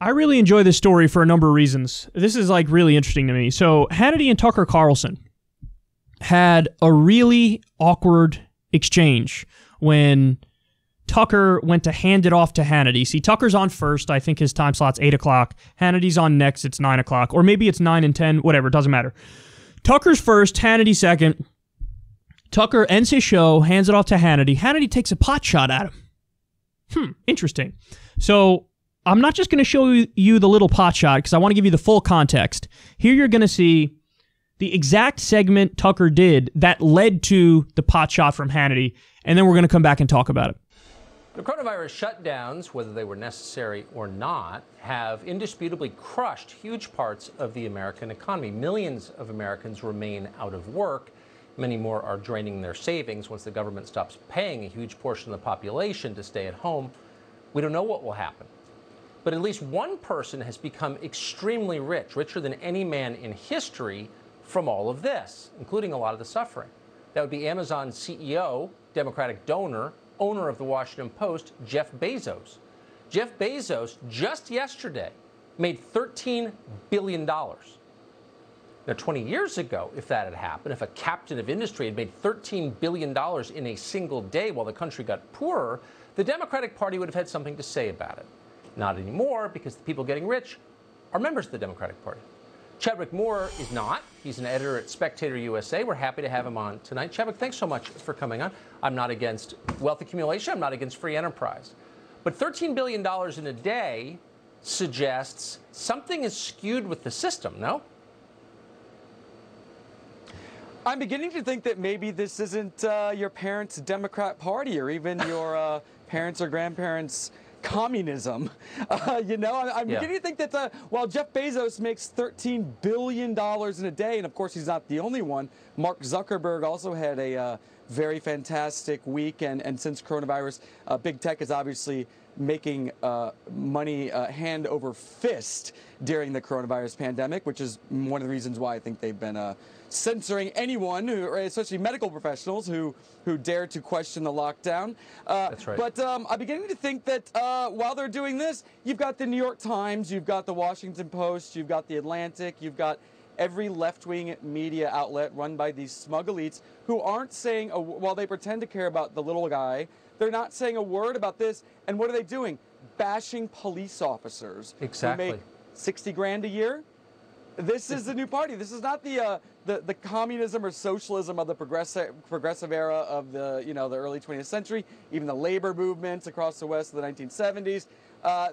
I really enjoy this story for a number of reasons. This is like really interesting to me. So Hannity and Tucker Carlson had a really awkward exchange when Tucker went to hand it off to Hannity. See, Tucker's on first. I think his time slot's 8 o'clock. Hannity's on next. It's 9 o'clock. Or maybe it's 9 and 10. Whatever. It doesn't matter. Tucker's first. Hannity second. Tucker ends his show, hands it off to Hannity. Hannity takes a pot shot at him. Interesting. So I'm not just going to show you the little pot shot because I want to give you the full context. Here you're going to see the exact segment Tucker did that led to the pot shot from Hannity, and then we're going to come back and talk about it. The coronavirus shutdowns, whether they were necessary or not, have indisputably crushed huge parts of the American economy. Millions of Americans remain out of work. Many more are draining their savings once the government stops paying a huge portion of the population to stay at home. We don't know what will happen. But at least one person has become extremely rich, richer than any man in history, from all of this, including a lot of the suffering. That would be Amazon CEO, Democratic donor, owner of the Washington Post, Jeff Bezos. Jeff Bezos, just yesterday, made $13 billion. Now, 20 years ago, if that had happened, if a captain of industry had made $13 billion in a single day while the country got poorer, the Democratic Party would have had something to say about it. Not anymore, because the people getting rich are members of the Democratic Party. Chadwick Moore is not. He's an editor at Spectator USA. We're happy to have him on tonight. Chadwick, thanks so much for coming on. I'm not against wealth accumulation. I'm not against free enterprise. But $13 billion in a day suggests something is skewed with the system, no? I'm beginning to think that maybe this isn't your parents' Democrat Party or even your parents' or grandparents' communism. I'm beginning to think that while Jeff Bezos makes $13 billion in a day, and of course he's not the only one, Mark Zuckerberg also had a very fantastic week, and since coronavirus, big tech is obviously making money hand over fist during the coronavirus pandemic, which is one of the reasons why I think they've been censoring anyone, especially medical professionals, who dare to question the lockdown. That's right. But I'm beginning to think that while they're doing this, you've got the New York Times, you've got the Washington Post, you've got the Atlantic, you've got every left-wing media outlet run by these smug elites who aren't saying, while they pretend to care about the little guy, they're not saying a word about this. And what are they doing? Bashing police officers exactly. who make 60 grand a year. This is the new party. This is not the communism or socialism of the progressive era of the the early 20th century, even the labor movements across the West of the 1970s.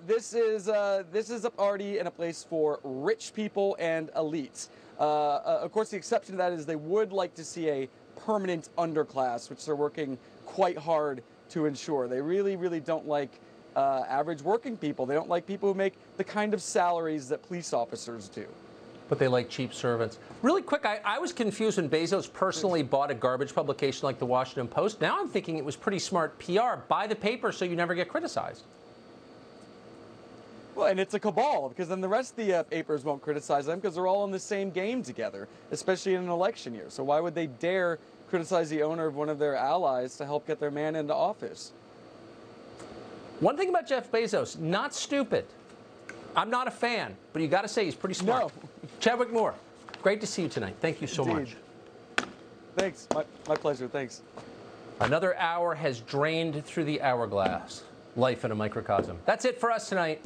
This is a party and a place for rich people and elites. Of course, the exception to that is they would like to see a permanent underclass, which they're working quite hard to ensure. They really, really don't like average working people. They don't like people who make the kind of salaries that police officers do. But they like cheap servants. Really quick, I was confused when Bezos personally bought a garbage publication like the Washington Post. Now I'm thinking it was pretty smart PR. Buy the paper so you never get criticized. Well, and it's a cabal, because then the rest of the papers won't criticize them because they're all in the same game together, especially in an election year. So why would they dare criticize the owner of one of their allies to help get their man into office? One thing about Jeff Bezos, not stupid. I'm not a fan, but you got to say he's pretty smart. No. Chadwick Moore, great to see you tonight. Thank you so Indeed. much. Thanks. My pleasure. Thanks. Another hour has drained through the hourglass. Life in a microcosm. That's it for us tonight.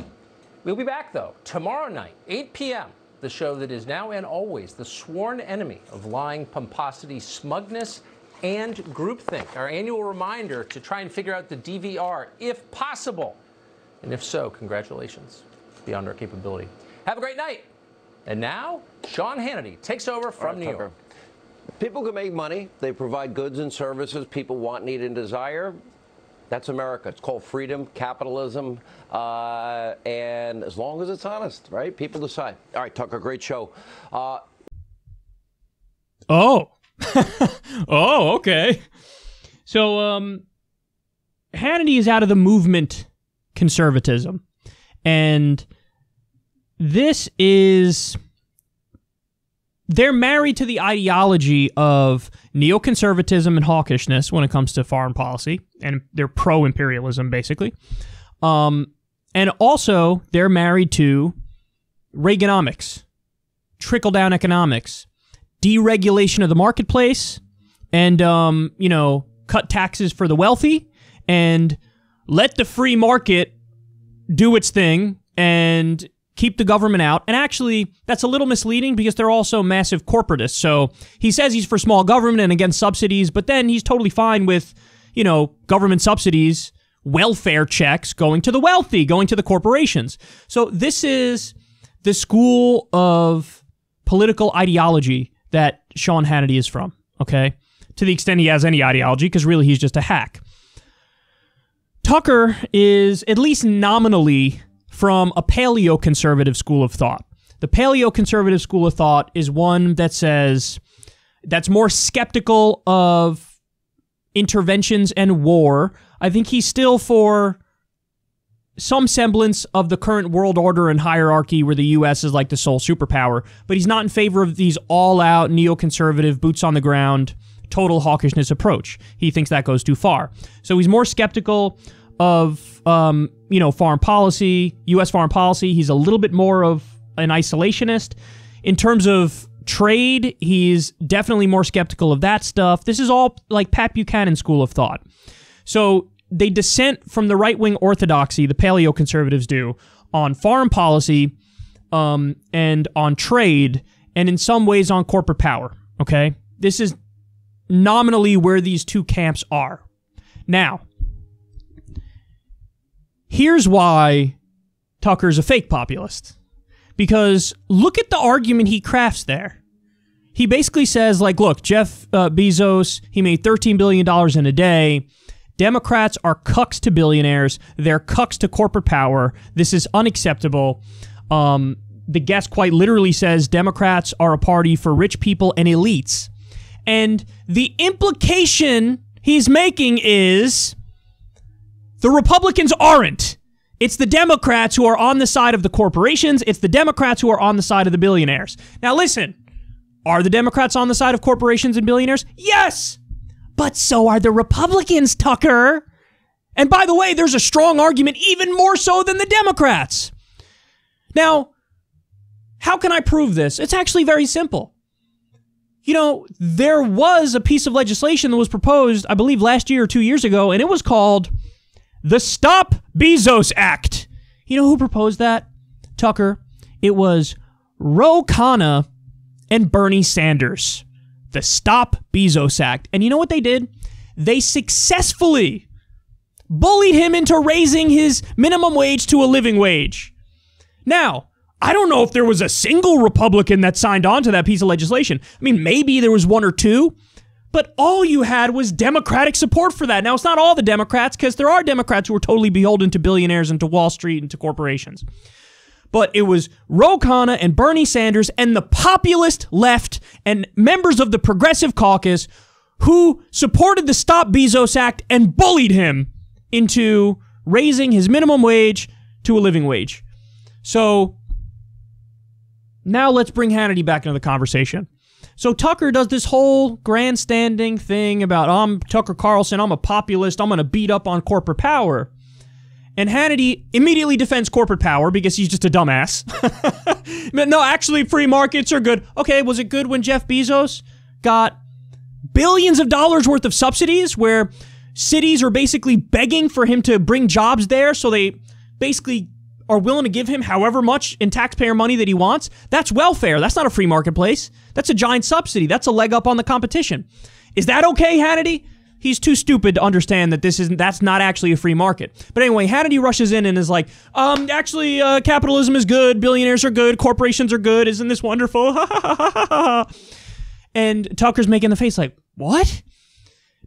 We'll be back, though, tomorrow night, 8 p.m., the show that is now and always the sworn enemy of lying, pomposity, smugness, and groupthink. Our annual reminder to try and figure out the DVR, if possible. And if so, congratulations. Beyond our capability. Have a great night. And now, Sean Hannity takes over from New York. People can make money. They provide goods and services people want, need, and desire. That's America. It's called freedom, capitalism, and as long as it's honest, right? People decide. All right, Tucker, great show. Oh, okay. So, Hannity is out of the movement conservatism, and this is... They're married to the ideology of neoconservatism and hawkishness when it comes to foreign policy, and they're pro-imperialism, basically. And And also, they're married to Reaganomics, trickle-down economics, deregulation of the marketplace, and, cut taxes for the wealthy, and let the free market do its thing, and keep the government out. And actually, that's a little misleading because they're also massive corporatists. So he says he's for small government and against subsidies, but then he's totally fine with, government subsidies, welfare checks going to the wealthy, going to the corporations. So this is the school of political ideology that Sean Hannity is from, okay? To the extent he has any ideology, because really he's just a hack. Tucker is at least nominally from a paleoconservative school of thought. The paleoconservative school of thought is one that says that's more skeptical of interventions and war. I think he's still for some semblance of the current world order and hierarchy where the U.S. is like the sole superpower, but he's not in favor of these all-out neoconservative, boots-on-the-ground, total hawkishness approach. He thinks that goes too far. So he's more skeptical of, foreign policy, U.S. foreign policy. He's a little bit more of an isolationist. In terms of trade, he's definitely more skeptical of that stuff. This is all like Pat Buchanan school of thought. So they dissent from the right-wing orthodoxy, the paleoconservatives do, on foreign policy and on trade, and in some ways on corporate power, okay? This is nominally where these two camps are. Now, here's why Tucker's a fake populist. Because look at the argument he crafts there. He basically says, look, Jeff Bezos, he made $13 billion in a day. Democrats are cucks to billionaires. They're cucks to corporate power. This is unacceptable. The guest quite literally says Democrats are a party for rich people and elites. And the implication he's making is the Republicans aren't. It's the Democrats who are on the side of the corporations. It's the Democrats who are on the side of the billionaires. Now listen, are the Democrats on the side of corporations and billionaires? Yes! But so are the Republicans, Tucker. And by the way, there's a strong argument even more so than the Democrats. Now, how can I prove this? It's actually very simple. There was a piece of legislation that was proposed, I believe last year or 2 years ago, and it was called the Stop Bezos Act. You know who proposed that, Tucker? It was Ro Khanna and Bernie Sanders. The Stop Bezos Act. And you know what they did? They successfully bullied him into raising his minimum wage to a living wage. Now, I don't know if there was a single Republican that signed on to that piece of legislation. I mean, maybe there was one or two, but all you had was Democratic support for that. Now, it's not all the Democrats, because there are Democrats who are totally beholden to billionaires and to Wall Street and to corporations. But it was Ro Khanna and Bernie Sanders and the populist left and members of the Progressive Caucus who supported the Stop Bezos Act and bullied him into raising his minimum wage to a living wage. So now let's bring Hannity back into the conversation. So Tucker does this whole grandstanding thing about, I'm Tucker Carlson, I'm a populist, I'm going to beat up on corporate power. And Hannity immediately defends corporate power because he's just a dumbass. No, actually, free markets are good. Okay, was it good when Jeff Bezos got billions of dollars worth of subsidies where cities are basically begging for him to bring jobs there, so they basically are willing to give him however much in taxpayer money that he wants? That's welfare. That's not a free marketplace. That's a giant subsidy. That's a leg up on the competition. Is that okay, Hannity? He's too stupid to understand that that's not actually a free market. But anyway, Hannity rushes in and is like, actually, capitalism is good, billionaires are good, corporations are good, isn't this wonderful? And Tucker's making the face like, what?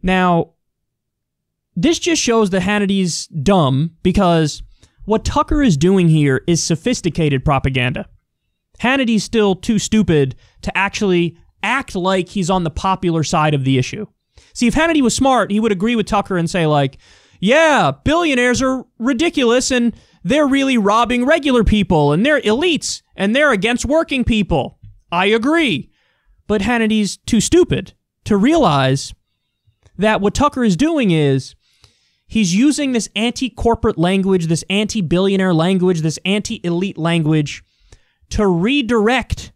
Now, this just shows that Hannity's dumb, because what Tucker is doing here is sophisticated propaganda. Hannity's still too stupid to actually act like he's on the popular side of the issue. See, if Hannity was smart, he would agree with Tucker and say, yeah, billionaires are ridiculous and they're really robbing regular people and they're elites and they're against working people. I agree. But Hannity's too stupid to realize that what Tucker is doing is he's using this anti-corporate language, this anti-billionaire language, this anti-elite language to redirect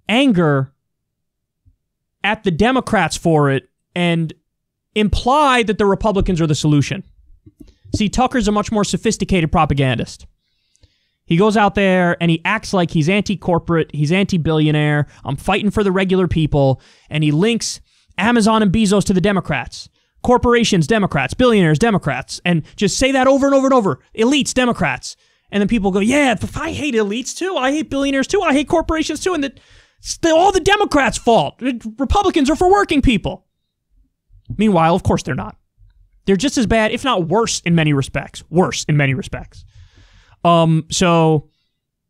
anger at the Democrats for it and imply that the Republicans are the solution. See, Tucker's a much more sophisticated propagandist. He goes out there and he acts like he's anti-corporate, he's anti-billionaire, I'm fighting for the regular people, and he links Amazon and Bezos to the Democrats. Corporations, Democrats. Billionaires, Democrats. And just say that over and over and over. Elites, Democrats. And then people go, yeah, I hate elites too. I hate billionaires too. I hate corporations too. And it's all the Democrats' fault. Republicans are for working people. Meanwhile, of course they're not. They're just as bad, if not worse in many respects. Worse in many respects. So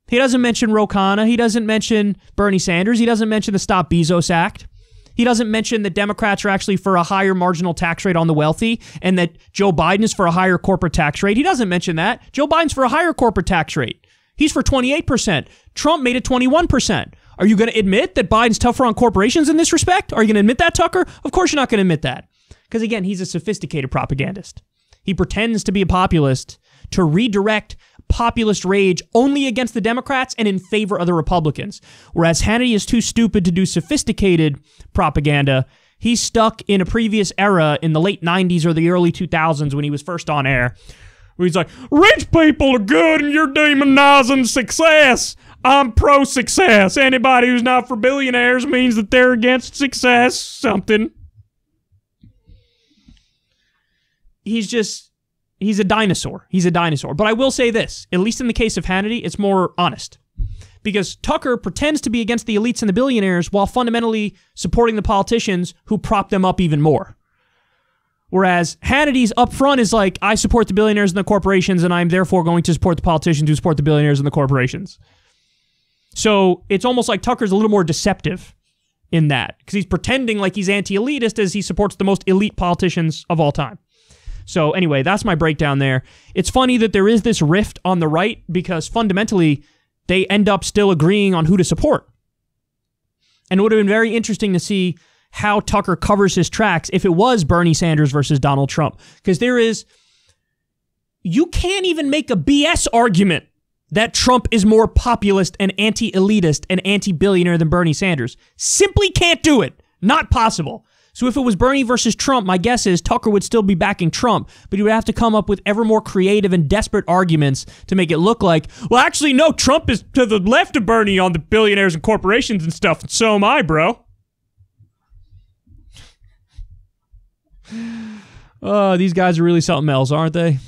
he doesn't mention Ro Khanna. He doesn't mention Bernie Sanders. He doesn't mention the Stop Bezos Act. He doesn't mention that Democrats are actually for a higher marginal tax rate on the wealthy and that Joe Biden is for a higher corporate tax rate. He doesn't mention that. Joe Biden's for a higher corporate tax rate. He's for 28%. Trump made it 21%. Are you going to admit that Biden's tougher on corporations in this respect? Are you going to admit that, Tucker? Of course you're not going to admit that. Because again, he's a sophisticated propagandist. He pretends to be a populist to redirect populist rage only against the Democrats and in favor of the Republicans. Whereas Hannity is too stupid to do sophisticated propaganda. He's stuck in a previous era in the late 90s or the early 2000s when he was first on air, where he's like, rich people are good and you're demonizing success. I'm pro-success. Anybody who's not for billionaires means that they're against success. Something. He's a dinosaur. He's a dinosaur. But I will say this, at least in the case of Hannity, it's more honest. Because Tucker pretends to be against the elites and the billionaires while fundamentally supporting the politicians who prop them up even more. Whereas Hannity's up front is like, I support the billionaires and the corporations, and I'm therefore going to support the politicians who support the billionaires and the corporations. So it's almost like Tucker's a little more deceptive in that. Because he's pretending like he's anti-elitist as he supports the most elite politicians of all time. So anyway, that's my breakdown there. It's funny that there is this rift on the right because fundamentally they end up still agreeing on who to support. And it would have been very interesting to see how Tucker covers his tracks if it was Bernie Sanders versus Donald Trump. Because you can't even make a BS argument that Trump is more populist and anti-elitist and anti-billionaire than Bernie Sanders. Simply can't do it. Not possible. So if it was Bernie versus Trump, my guess is Tucker would still be backing Trump, but he would have to come up with ever more creative and desperate arguments to make it look like, well, actually, no, Trump is to the left of Bernie on the billionaires and corporations and stuff, and so am I, bro. These guys are really something else, aren't they?